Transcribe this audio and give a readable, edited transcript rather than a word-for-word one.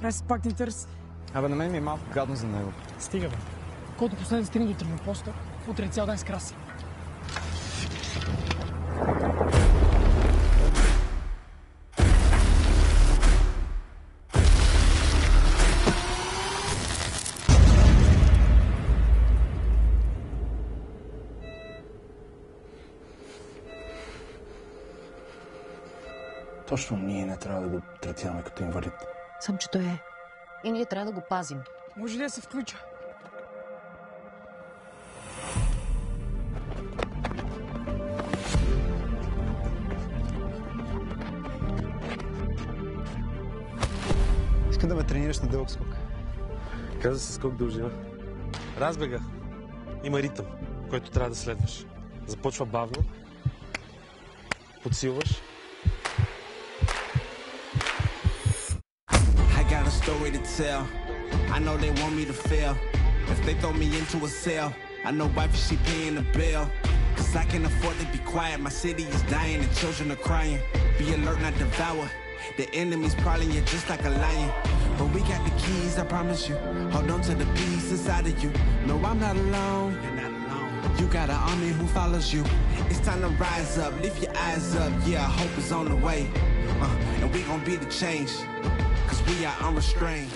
Хайде пак ни търси. Абе, на мен ми е малко гадно за него. Стига, бе. Колкото последно стигна до термопоста, утре цял ден с краси. Точно ние не трябва да го третираме като инвалид. Сам, че той е. И ние трябва да го пазим. Може ли да се включа? Искам да ме тренираш на дълъг скок. Каза се скок дължина. Разбега. Има ритъм, който трябва да следваш. Започва бавно. Подсилваш. Story to tell. I know they want me to fail. If they throw me into a cell, I know wifey she paying the bill. Cause I can afford to be quiet. My city is dying and children are crying. Be alert, not devour. The enemy's prowling you just like a lion. But we got the keys, I promise you. Hold on to the peace inside of you. No, I'm not alone. You're not alone. You got an army who follows you. It's time to rise up, lift your eyes up. Yeah, hope is on the way. And we gon' be the change. Cause we are unrestrained.